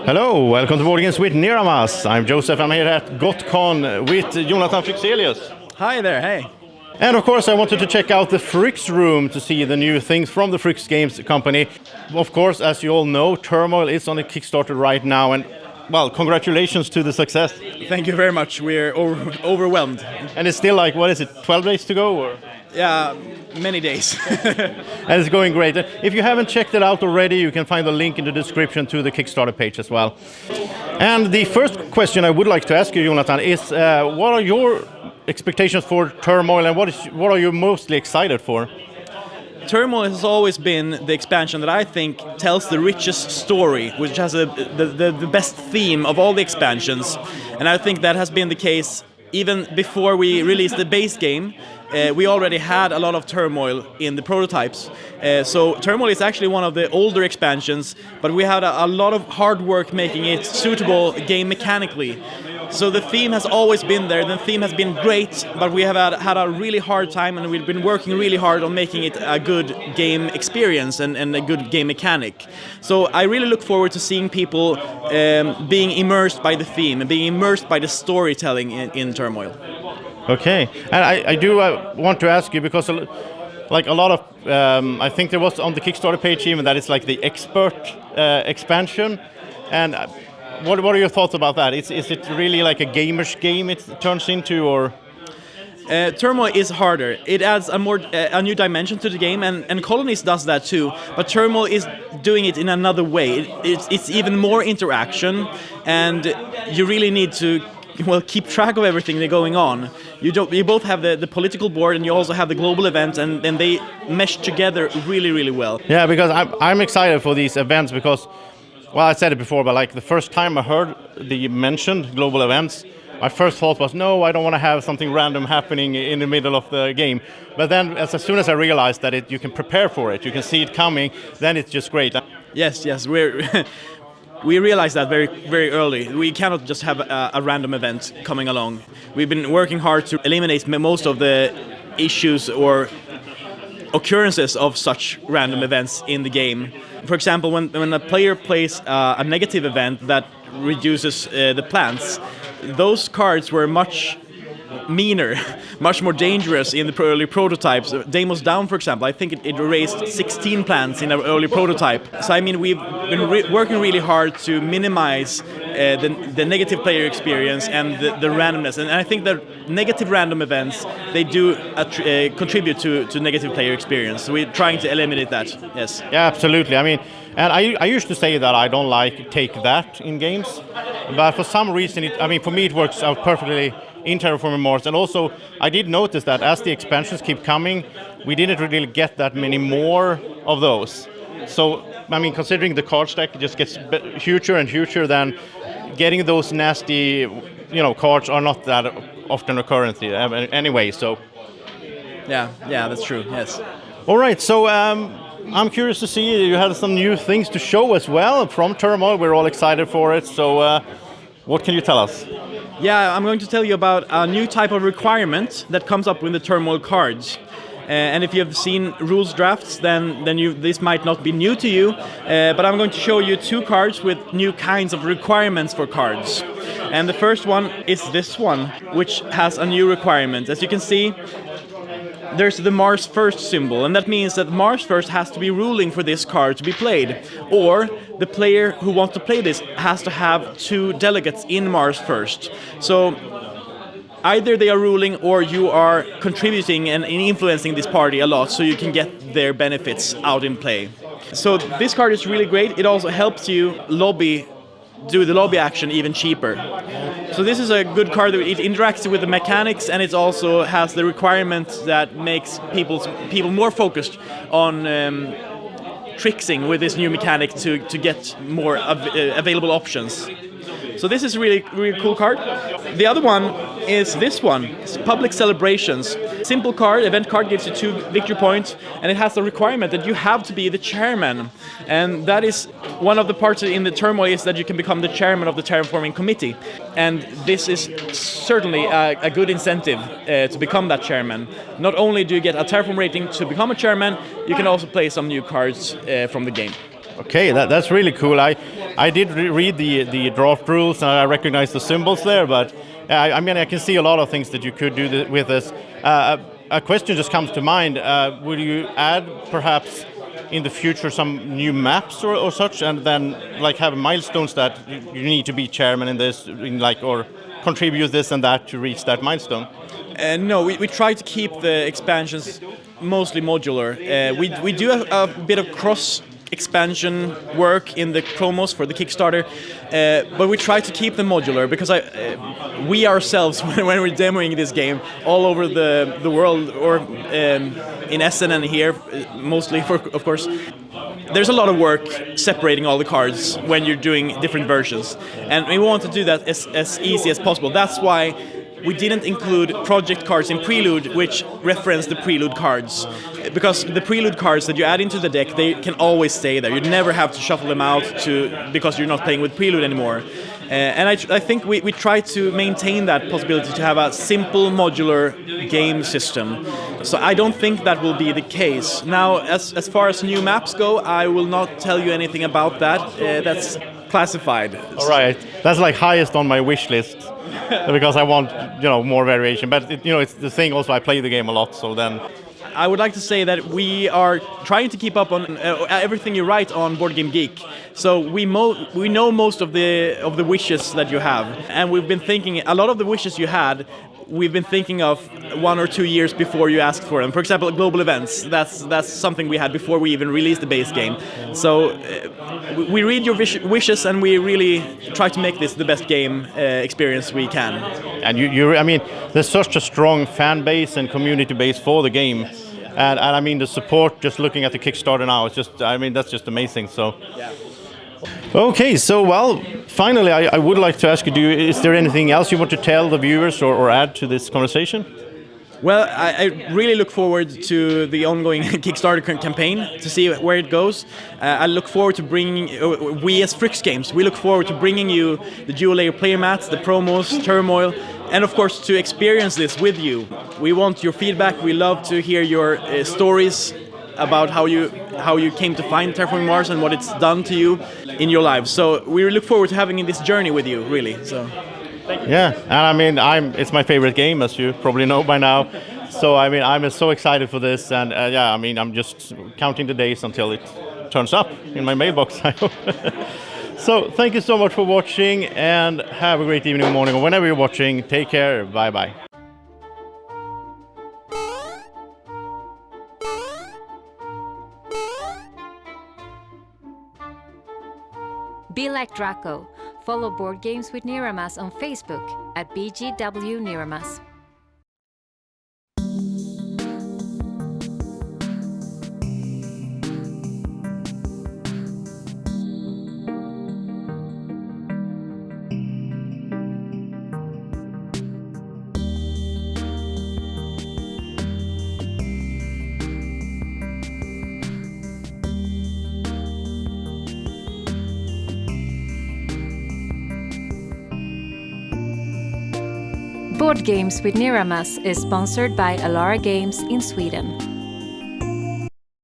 Hello, welcome to Board Games with Niramas. I'm Joseph, I'm here at GothCon with Jonathan Fryxelius. Hi there, hey. And of course I wanted to check out the Fryx room to see the new things from the FryxGames company. Of course, as you all know, Turmoil is on a Kickstarter right now, and well, congratulations to the success. Thank you very much, we're overwhelmed. And it's still like, what is it, 12 days to go? Or? Yeah, many days. And it's going great. If you haven't checked it out already, you can find the link in the description to the Kickstarter page as well. And the first question I would like to ask you, Jonathan, is what are your expectations for Turmoil, and what are you mostly excited for? Turmoil has always been the expansion that I think tells the richest story, which has the best theme of all the expansions. And I think that has been the case even before we released the base game. We already had a lot of Turmoil in the prototypes. So Turmoil is actually one of the older expansions, but we had a lot of hard work making it suitable game mechanically. So the theme has always been there, the theme has been great, but we have had a really hard time, and we've been working really hard on making it a good game experience and a good game mechanic. So I really look forward to seeing people being immersed by the theme and being immersed by the storytelling in Turmoil. Okay, and I do want to ask you, because like a lot of, I think there was on the Kickstarter page even that it's like the expert expansion, and what are your thoughts about that? Is it really like a gamers game it turns into, or? Turmoil is harder. It adds a new dimension to the game, and Colonies does that too. But Turmoil is doing it in another way. It's even more interaction, and you really need to keep track of everything that's going on. You both have the political board, and you also have the global event, and they mesh together really, really well. Yeah, because I'm excited for these events because, well, I said it before, but like the first time I heard the mentioned global events, my first thought was, no, I don't want to have something random happening in the middle of the game. But then as soon as I realized that you can prepare for it, you can see it coming, then it's just great. Yes, we realized that very, very early. We cannot just have a random event coming along. We've been working hard to eliminate most of the issues or occurrences of such random events in the game. For example, when a player plays a negative event that reduces the plants, those cards were much meaner, much more dangerous in the early prototypes. Deimos Down, for example, I think it erased 16 plants in an early prototype. So I mean, we've been working really hard to minimize the negative player experience and the randomness. And I think that negative random events, they do contribute to negative player experience. So we're trying to eliminate that, yes. Yeah, absolutely. I mean, and I used to say that I don't like take that in games, but for some reason, for me it works out perfectly in Terraforming Mars. And also, I did notice that as the expansions keep coming, we didn't really get that many more of those. So, I mean, considering the card stack just gets huger and huger, then getting those nasty, cards are not that often occurrent anyway, so. Yeah, that's true, yes. All right, so I'm curious to see, you had some new things to show as well from Turmoil. We're all excited for it, so what can you tell us? Yeah, I'm going to tell you about a new type of requirement that comes up with the Turmoil cards. And if you have seen rules drafts, then this might not be new to you. But I'm going to show you two cards with new kinds of requirements for cards. And the first one is this one, which has a new requirement. As you can see, there's the Mars First symbol, and that means that Mars First has to be ruling for this card to be played. Or the player who wants to play this has to have two delegates in Mars First. So either they are ruling or you are contributing and influencing this party a lot so you can get their benefits out in play. So this card is really great. It also helps you do the lobby action even cheaper. So this is a good card that it interacts with the mechanics, and it also has the requirement that makes people more focused on tricksing with this new mechanic to get more available options. So this is a really, really cool card. The other one is this one. It's Public Celebrations. Simple card, event card, gives you 2 victory points, and it has the requirement that you have to be the chairman. And that is one of the parts in the Turmoil, is that you can become the chairman of the Terraforming Committee. And this is certainly a good incentive to become that chairman. Not only do you get a Terraform rating to become a chairman, you can also play some new cards from the game. Okay, that's really cool. I did read the draft rules and I recognize the symbols there, but I mean I can see a lot of things that you could do with this. A question just comes to mind. Will you add perhaps in the future some new maps or such, and then like have milestones that you need to be chairman in this, or contribute this and that to reach that milestone? No, we try to keep the expansions mostly modular. We do a bit of cross expansion work in the promos for the Kickstarter, but we try to keep them modular because we ourselves, when we're demoing this game all over the world, or in Essen and here, mostly, of course, there's a lot of work separating all the cards when you're doing different versions, and we want to do that as easy as possible. That's why we didn't include project cards in Prelude, which reference the Prelude cards. Because the Prelude cards that you add into the deck, they can always stay there. You never have to shuffle them out because you're not playing with Prelude anymore. And I think we try to maintain that possibility to have a simple modular game system. So I don't think that will be the case. Now, as far as new maps go, I will not tell you anything about that. That's classified. All right, that's like highest on my wish list. Because I want, more variation. But it's the thing. Also, I play the game a lot, so then I would like to say that we are trying to keep up on everything you write on Board Game Geek. So we know most of the wishes that you have, and we've been thinking a lot of the wishes you had. We've been thinking of 1 or 2 years before you asked for them. For example, global events. That's something we had before we even released the base game. So we read your wishes, and we really try to make this the best game experience we can. And I mean, there's such a strong fan base and community base for the game. And I mean, the support, just looking at the Kickstarter now, that's just amazing. So. Yeah. Okay, so finally, I would like to ask you, is there anything else you want to tell the viewers or add to this conversation? Well, I really look forward to the ongoing Kickstarter campaign to see where it goes. I look forward to bringing, we as FryxGames, we look forward to bringing you the dual layer player mats, the promos, Turmoil, and of course to experience this with you. We want your feedback. We love to hear your stories about how you came to find Terraforming Mars and what it's done to you in your lives. So we look forward to having this journey with you, really. So. Thank you. Yeah, and I mean, it's my favorite game, as you probably know by now. So I mean, I'm so excited for this, and I mean, I'm just counting the days until it turns up in my mailbox. I hope. So thank you so much for watching, and have a great evening or morning, or whenever you're watching. Take care. Bye bye. Be like Draco. Follow Board Games with Niramas on Facebook at BGW Niramas. Board Games with Niramas is sponsored by Alara Games in Sweden.